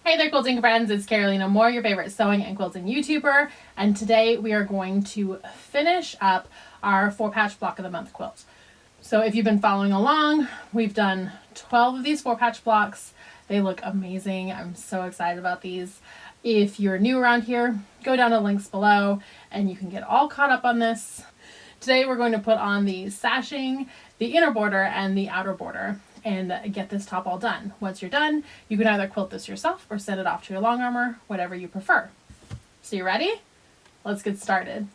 Hey there, quilting friends, it's Carolina Moore, your favorite sewing and quilting YouTuber, and today we are going to finish up our 4-patch block of the month quilt. So if you've been following along, we've done 12 of these 4-patch blocks. They look amazing. I'm so excited about these. If you're new around here, go down to links below and you can get all caught up on this. Today we're going to put on the sashing, the inner border, and the outer border, and get this top all done. Once you're done, you can either quilt this yourself or send it off to your long armer, whatever you prefer. So you ready? Let's get started.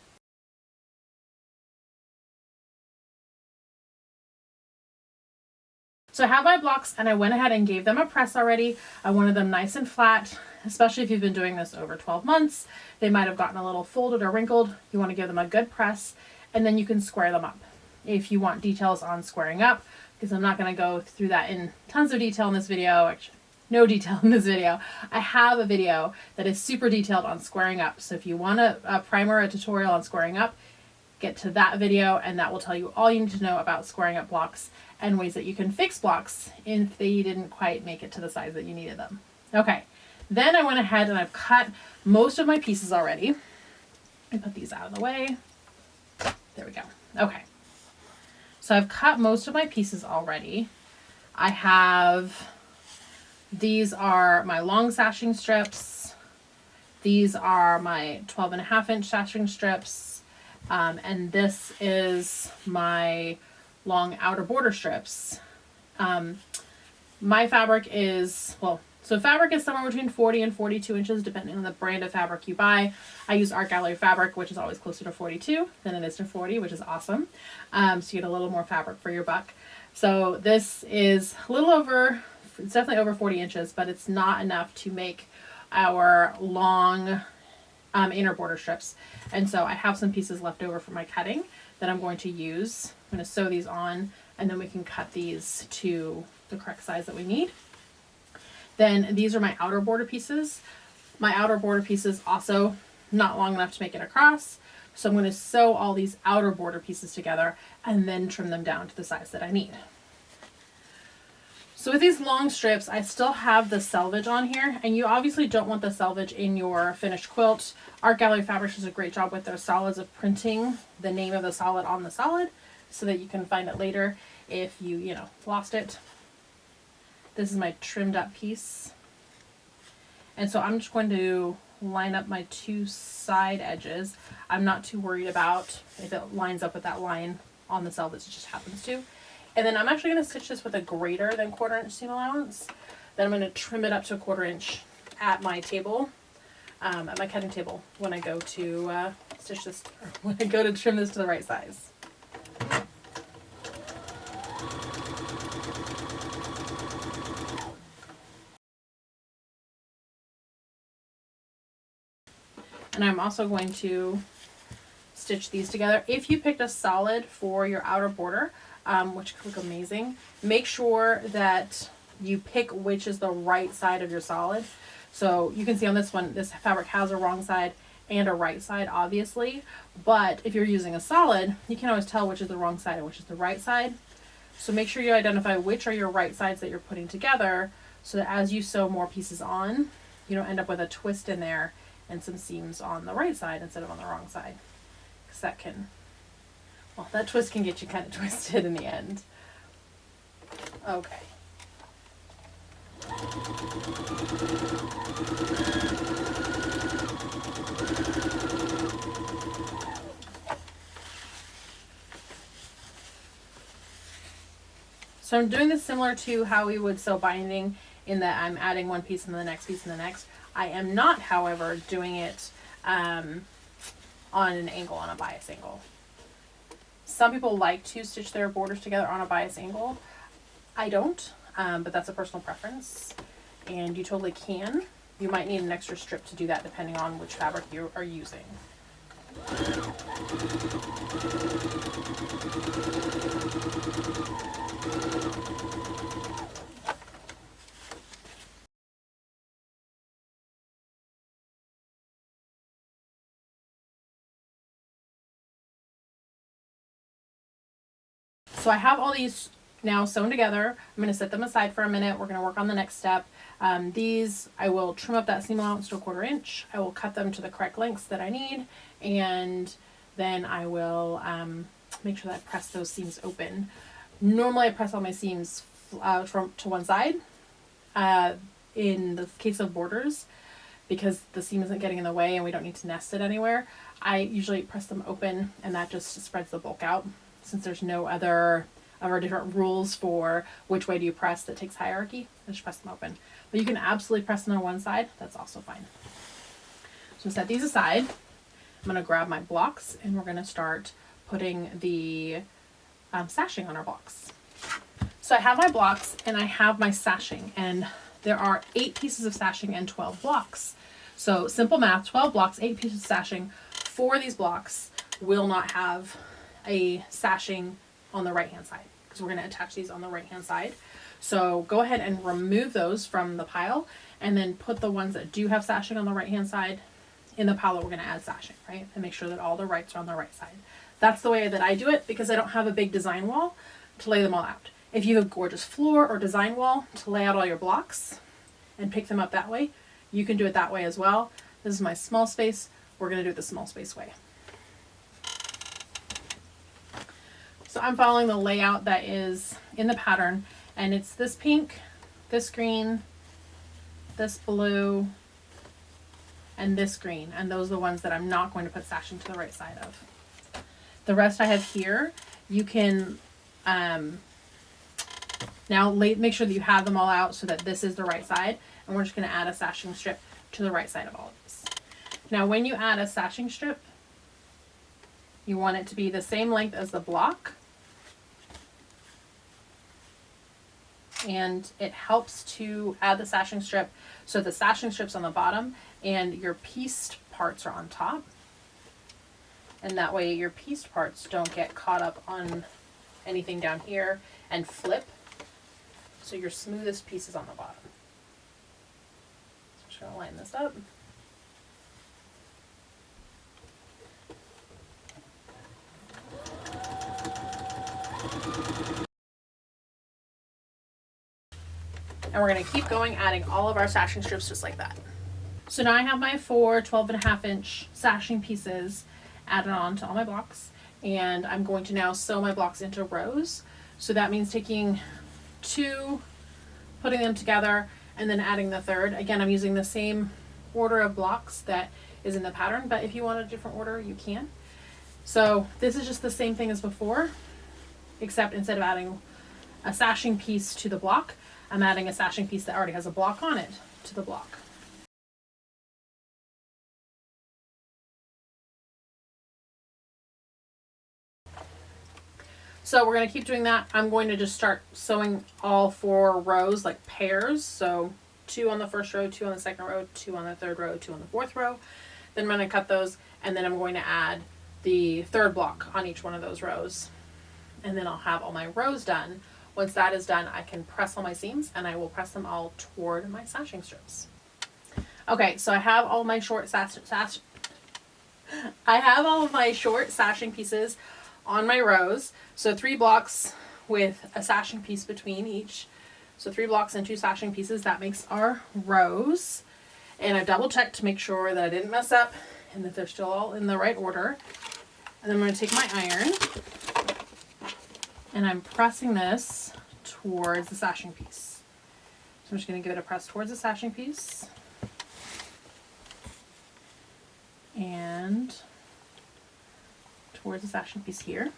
So I have my blocks and I went ahead and gave them a press already. I wanted them nice and flat, especially if you've been doing this over 12 months. They might have gotten a little folded or wrinkled. You want to give them a good press and then you can square them up. If you want details on squaring up, because I'm not going to go through that in tons of detail in this video, actually no detail in this video. I have a video that is super detailed on squaring up. So if you want a primer, a tutorial on squaring up, get to that video and that will tell you all you need to know about squaring up blocks and ways that you can fix blocks if they didn't quite make it to the size that you needed them. Okay, then I went ahead and I've cut most of my pieces already. I put these out of the way. There we go. Okay. So I've cut most of my pieces already. I have, these are my long sashing strips. These are my 12.5-inch sashing strips. And this is my long outer border strips. My fabric is, so fabric is somewhere between 40 and 42 inches, depending on the brand of fabric you buy. I use Art Gallery fabric, which is always closer to 42 than it is to 40, which is awesome. So you get a little more fabric for your buck. So this is a little over, it's definitely over 40 inches, but it's not enough to make our long inner border strips. And so I have some pieces left over for my cutting that I'm going to use. I'm going to sew these on and then we can cut these to the correct size that we need. Then these are my outer border pieces. My outer border pieces also not long enough to make it across. So I'm going to sew all these outer border pieces together and then trim them down to the size that I need. So with these long strips, I still have the selvage on here, and you obviously don't want the selvage in your finished quilt. Art Gallery Fabrics does a great job with their solids of printing the name of the solid on the solid so that you can find it later if you lost it. This is my trimmed up piece. And so I'm just going to line up my two side edges. I'm not too worried about if it lines up with that line on the selvage, it just happens to. And then I'm actually going to stitch this with a greater than 1/4 inch seam allowance. Then I'm going to trim it up to 1/4 inch at my table, at my cutting table when I go to stitch this, or when I go to trim this to the right size. And I'm also going to stitch these together. If you picked a solid for your outer border, which could look amazing, make sure that you pick which is the right side of your solid. So you can see on this one, this fabric has a wrong side and a right side, obviously. But if you're using a solid, you can always tell which is the wrong side and which is the right side. So make sure you identify which are your right sides that you're putting together so that as you sew more pieces on, you don't end up with a twist in there and some seams on the right side instead of on the wrong side. Because that can, well, that twist can get you kind of twisted in the end. Okay. So I'm doing this similar to how we would sew binding, in that I'm adding one piece and the next piece and the next. I am not, however, doing it on an angle, on a bias angle. Some people like to stitch their borders together on a bias angle. I don't, but that's a personal preference, and you totally can. You might need an extra strip to do that depending on which fabric you are using. So I have all these now sewn together. I'm going to set them aside for a minute. We're going to work on the next step. These, I will trim up that seam allowance to 1/4 inch. I will cut them to the correct lengths that I need, and then I will make sure that I press those seams open. Normally I press all my seams to one side. In the case of borders, because the seam isn't getting in the way and we don't need to nest it anywhere, I usually press them open, and that just spreads the bulk out. Since there's no other of our different rules for which way do you press that takes hierarchy, I just press them open. But you can absolutely press them on one side, that's also fine. So set these aside. I'm going to grab my blocks and we're going to start putting the sashing on our blocks. So I have my blocks and I have my sashing, and there are 8 pieces of sashing and 12 blocks. So simple math, 12 blocks, 8 pieces of sashing. 4 of these blocks will not have a sashing on the right hand side, because we're going to attach these on the right hand side. So go ahead and remove those from the pile, and then put the ones that do have sashing on the right hand side in the pile that we're going to add sashing, right? And make sure that all the rights are on the right side. That's the way that I do it, because I don't have a big design wall to lay them all out. If you have a gorgeous floor or design wall to lay out all your blocks and pick them up that way, you can do it that way as well. This is my small space. We're going to do it the small space way. So I'm following the layout that is in the pattern, and it's this pink, this green, this blue, and this green. And those are the ones that I'm not going to put sashing to the right side of. The rest I have here. You can now make sure that you have them all out so that this is the right side, and we're just going to add a sashing strip to the right side of all of these. Now when you add a sashing strip, you want it to be the same length as the block, and it helps to add the sashing strip so the sashing strip's on the bottom and your pieced parts are on top, and that way your pieced parts don't get caught up on anything down here and flip. So your smoothest piece is on the bottom. So I'm just going to line this up. And we're going to keep going, adding all of our sashing strips just like that. So now I have my 4 12.5 inch sashing pieces added on to all my blocks, and I'm going to now sew my blocks into rows. So that means taking 2, putting them together, and then adding the third. Again, I'm using the same order of blocks that is in the pattern, but if you want a different order, you can. So this is just the same thing as before, except instead of adding a sashing piece to the block, I'm adding a sashing piece that already has a block on it to the block. So we're going to keep doing that. I'm going to just start sewing all 4 rows like pairs. So 2 on the first row, 2 on the second row, 2 on the third row, 2 on the fourth row. Then I'm going to cut those, and then I'm going to add the third block on each one of those rows. And then I'll have all my rows done. Once that is done, I can press all my seams, and I will press them all toward my sashing strips. Okay, so I have all my short I have all of my short sashing pieces on my rows. So 3 blocks with a sashing piece between each. So 3 blocks and 2 sashing pieces, that makes our rows. And I double checked to make sure that I didn't mess up and that they're still all in the right order. And then I'm going to take my iron, and I'm pressing this towards the sashing piece. So I'm just going to give it a press towards the sashing piece. And towards the sashing piece here.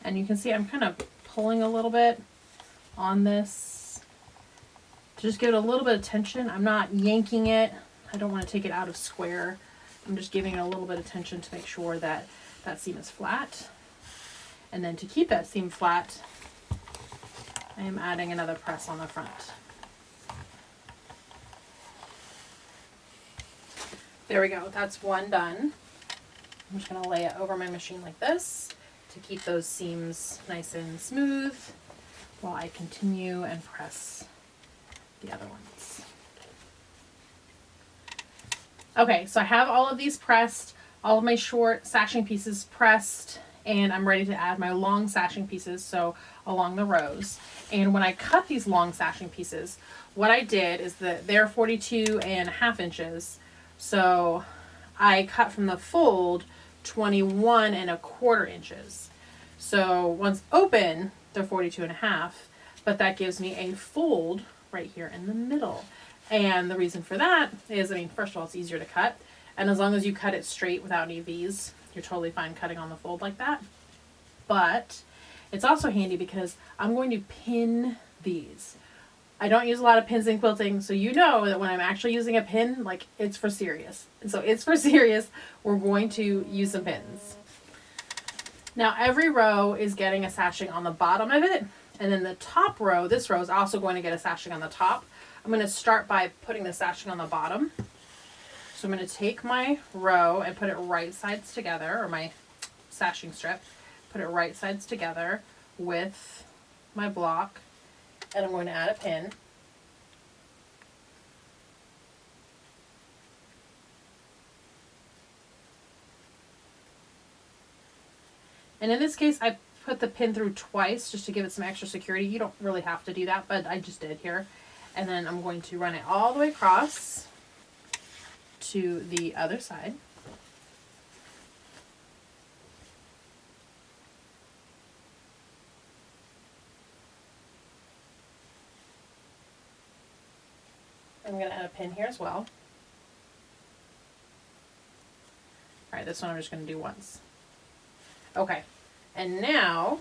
And you can see I'm kind of pulling a little bit on this to just give it a little bit of tension. I'm not yanking it. I don't want to take it out of square. I'm just giving it a little bit of tension to make sure that that seam is flat. And then to keep that seam flat, I am adding another press on the front. There we go, that's one done. I'm just going to lay it over my machine like this to keep those seams nice and smooth while I continue and press the other ones. Okay, so I have all of these pressed, all of my short sashing pieces pressed and I'm ready to add my long sashing pieces, so along the rows. And when I cut these long sashing pieces, what I did is that they're 42.5 inches, so I cut from the fold 21.25 inches. So once open, they're 42.5, but that gives me a fold right here in the middle. And the reason for that is, I mean, first of all, it's easier to cut, and as long as you cut it straight without any V's, you're totally fine cutting on the fold like that. But it's also handy because I'm going to pin these. I don't use a lot of pins in quilting, so you know that when I'm actually using a pin, like, it's for serious. And so it's for serious. We're going to use some pins. Now every row is getting a sashing on the bottom of it, and then the top row, this row, is also going to get a sashing on the top. I'm going to start by putting the sashing on the bottom. So I'm going to take my row and put it right sides together, or my sashing strip, put it right sides together with my block, and I'm going to add a pin. And in this case, I put the pin through twice just to give it some extra security. You don't really have to do that, but I just did here. And then I'm going to run it all the way across to the other side. I'm going to add a pin here as well. All right, this one I'm just going to do once. Okay, and now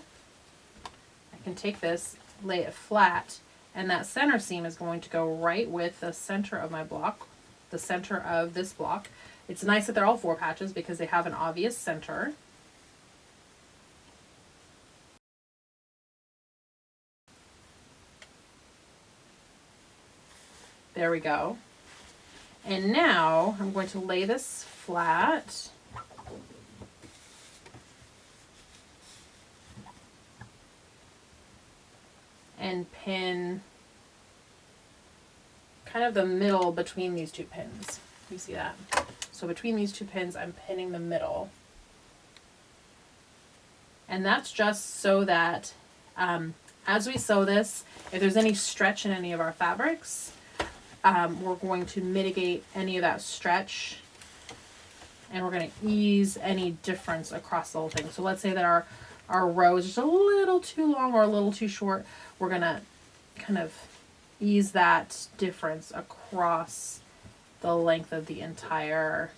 I can take this, lay it flat, and that center seam is going to go right with the center of my block, the center of this block. It's nice that they're all 4 patches because they have an obvious center. There we go. And now I'm going to lay this flat. And pin kind of the middle between these 2 pins. You see that? So between these 2 pins, I'm pinning the middle. And that's just so that as we sew this, if there's any stretch in any of our fabrics, we're going to mitigate any of that stretch, and we're going to ease any difference across the whole thing. So let's say that our row is just a little too long or a little too short. We're going to kind of ease that difference across the length of the entire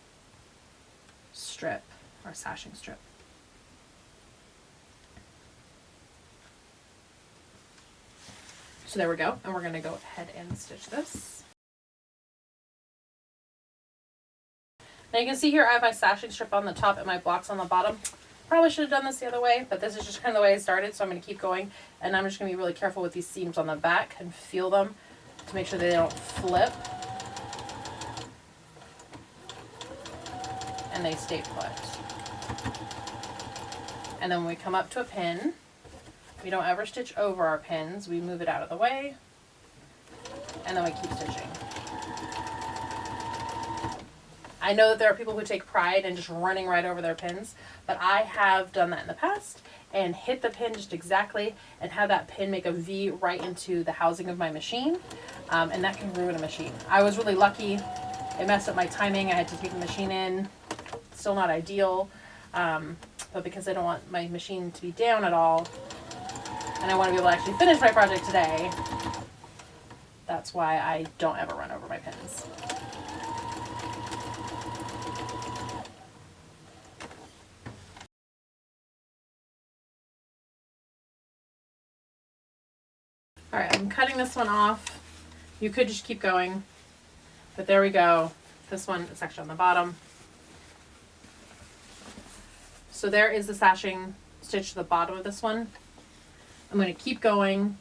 strip, or sashing strip. So there we go, and we're going to go ahead and stitch this. Now you can see here I have my sashing strip on the top and my blocks on the bottom. Probably should have done this the other way, but this is just kind of the way I started, so I'm going to keep going. And I'm just going to be really careful with these seams on the back and feel them to make sure they don't flip. And they stay put. And then when we come up to a pin, we don't ever stitch over our pins. We move it out of the way, and then we keep stitching. I know that there are people who take pride in just running right over their pins, but I have done that in the past and hit the pin just exactly and have that pin make a V right into the housing of my machine, and that can ruin a machine. I was really lucky. It messed up my timing. I had to take the machine in. Still not ideal, but because I don't want my machine to be down at all and I want to be able to actually finish my project today, that's why I don't ever run over my pins. All right, I'm cutting this one off. You could just keep going, but there we go. This one is actually on the bottom. So there is the sashing stitch to the bottom of this one. I'm going to keep going,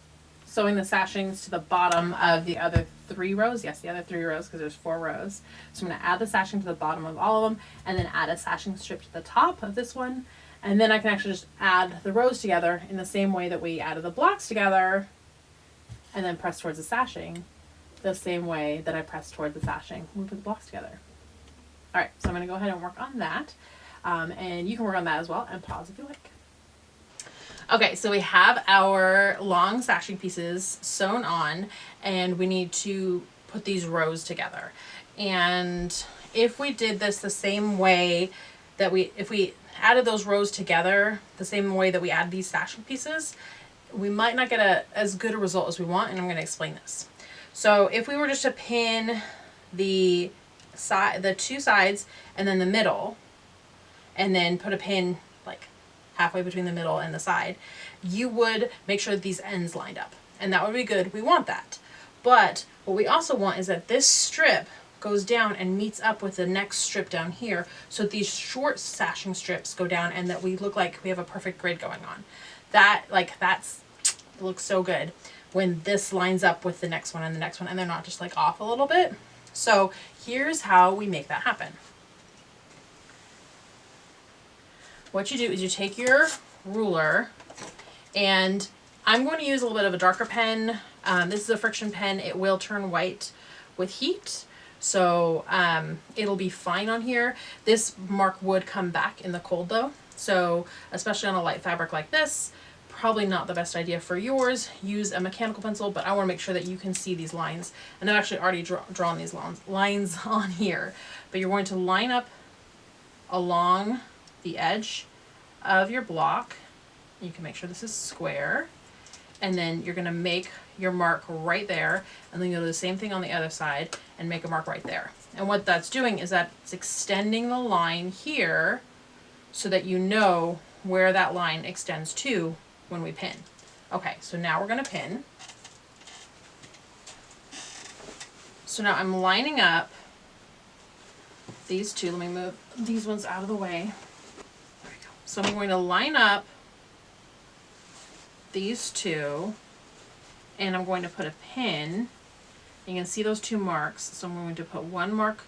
sewing the sashings to the bottom of the other 3 rows. Yes, the other 3 rows, because there's 4 rows. So I'm going to add the sashing to the bottom of all of them, and then add a sashing strip to the top of this one. And then I can actually just add the rows together in the same way that we added the blocks together, and then press towards the sashing the same way that I pressed toward the sashing when we put the blocks together. All right, so I'm going to go ahead and work on that. And you can work on that as well, and pause if you like. Okay, so we have our long sashing pieces sewn on, and we need to put these rows together. And if we did this the same way that if we added those rows together the same way that we add these sashing pieces, we might not get as good a result as we want, and I'm going to explain this. So if we were just to pin the two sides and then the middle, and then put a pin like halfway between the middle and the side, you would make sure that these ends lined up, and that would be good. We want that. But what we also want is that this strip goes down and meets up with the next strip down here, so that these short sashing strips go down and that we look like we have a perfect grid going on. That's looks so good when this lines up with the next one and the next one, and they're not just like off a little bit. So here's how we make that happen. What you do is you take your ruler, and I'm going to use a little bit of a darker pen. This is a friction pen. It will turn white with heat, so it'll be fine on here. This mark would come back in the cold though, so especially on a light fabric like this, probably not the best idea for yours. Use a mechanical pencil, but I want to make sure that you can see these lines, and I've actually already drawn these lines on here. But you're going to line up along the edge of your block. You can make sure this is square, and then you're going to make your mark right there, and then you'll do the same thing on the other side and make a mark right there. And what that's doing is that it's extending the line here so that you know where that line extends to when we pin. Okay, so now we're going to pin. So now I'm lining up these two. Let me move these ones out of the way. There we go. So I'm going to line up these two, and I'm going to put a pin. You can see those two marks, so I'm going to put one mark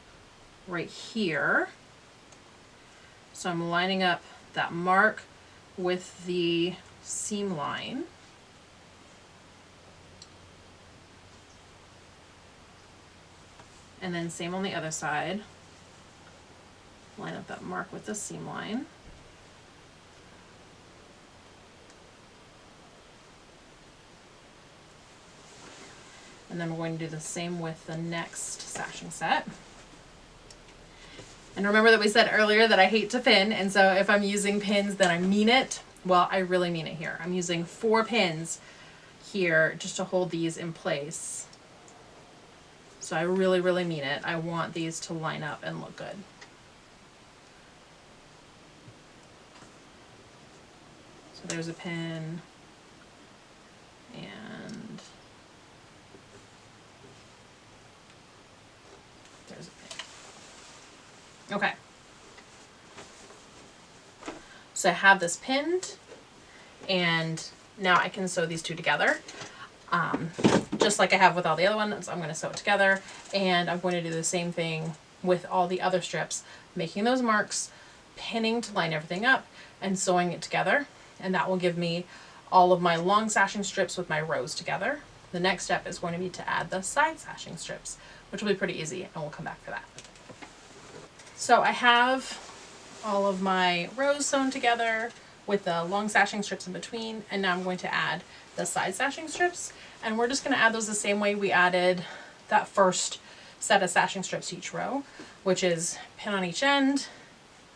right here. So I'm lining up that mark with the seam line. And then same on the other side. Line up that mark with the seam line. And then we're going to do the same with the next sashing set. And remember that we said earlier that I hate to pin, and so if I'm using pins, then I mean it. Well, I really mean it here. I'm using 4 pins here just to hold these in place. So I really, really mean it. I want these to line up and look good. So there's a pin, and there's a pin. Okay. So I have this pinned, and now I can sew these two together. Just like I have with all the other ones, I'm going to sew it together, and I'm going to do the same thing with all the other strips, making those marks, pinning to line everything up, and sewing it together. And that will give me all of my long sashing strips with my rows together. The next step is going to be to add the side sashing strips, which will be pretty easy, and we'll come back for that. So I have all of my rows sewn together with the long sashing strips in between, and now I'm going to add the side sashing strips, and we're just going to add those the same way we added that first set of sashing strips to each row, which is pin on each end,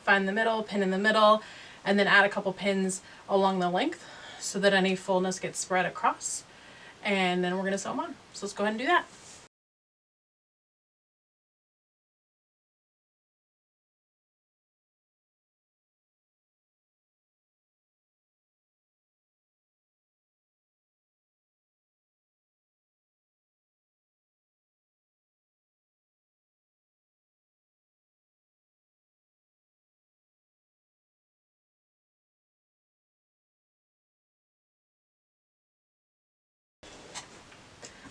find the middle, pin in the middle, and then add a couple pins along the length so that any fullness gets spread across, and then we're going to sew them on. So let's go ahead and do that.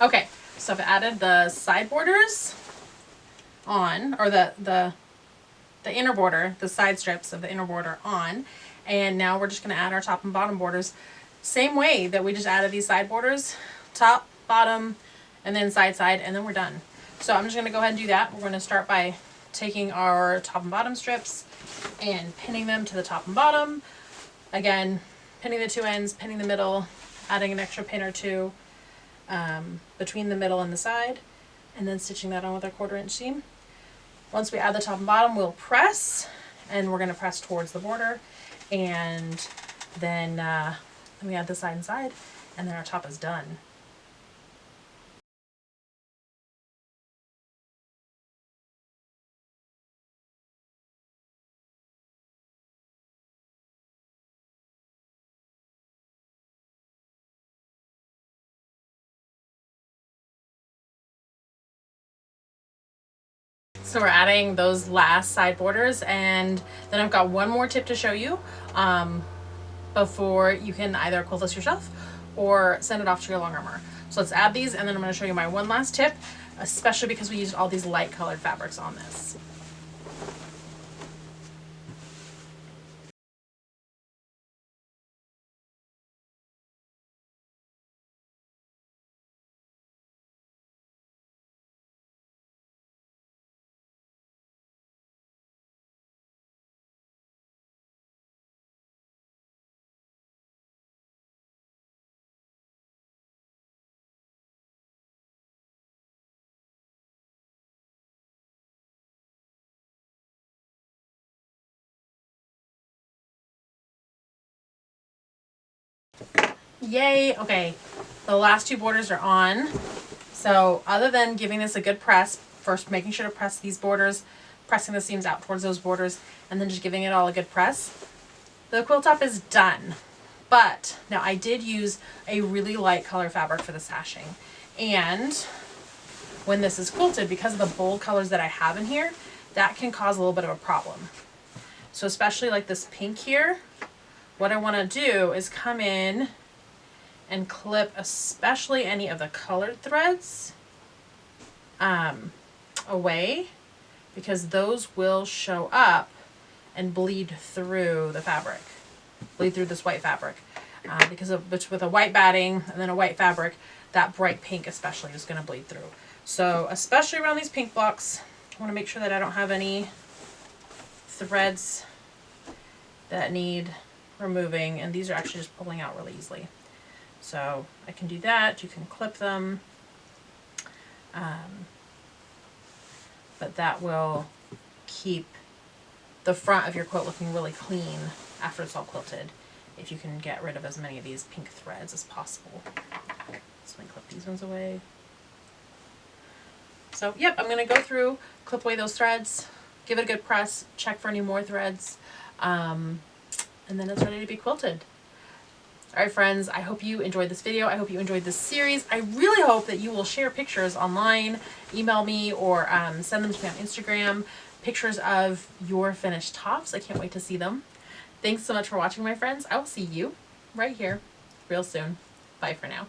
Okay, so I've added the side borders on, or the inner border, the side strips of the inner border on, and now we're just going to add our top and bottom borders same way that we just added these side borders, top, bottom, and then side, and then we're done. So I'm just going to go ahead and do that. We're going to start by taking our top and bottom strips and pinning them to the top and bottom. Again, pinning the two ends, pinning the middle, adding an extra pin or two between the middle and the side, and then stitching that on with our 1/4 inch seam. Once we add the top and bottom, we'll press, and we're going to press towards the border, and then we add the side and side, and then our top is done. So we're adding those last side borders, and then I've got one more tip to show you before you can either quilt this yourself or send it off to your long armer. So let's add these, and then I'm going to show you my one last tip, especially because we used all these light colored fabrics on this. Yay! Okay, the last two borders are on. So other than giving this a good press, first making sure to press these borders, pressing the seams out towards those borders, and then just giving it all a good press, the quilt top is done. But now I did use a really light color fabric for the sashing, and when this is quilted, because of the bold colors that I have in here, that can cause a little bit of a problem. So especially like this pink here, what I want to do is come in and clip especially any of the colored threads away, because those will show up and bleed through the fabric, bleed through this white fabric, because of, with a white batting and then a white fabric, that bright pink especially is going to bleed through. So especially around these pink blocks, I want to make sure that I don't have any threads that need removing, and these are actually just pulling out really easily. So I can do that. You can clip them, but that will keep the front of your quilt looking really clean after it's all quilted, if you can get rid of as many of these pink threads as possible. So I clip these ones away. So yep, I'm going to go through, clip away those threads, give it a good press, check for any more threads, and then it's ready to be quilted. All right, friends, I hope you enjoyed this video. I hope you enjoyed this series. I really hope that you will share pictures online, email me, or send them to me on Instagram, pictures of your finished tops. I can't wait to see them. Thanks so much for watching, my friends. I will see you right here real soon. Bye for now.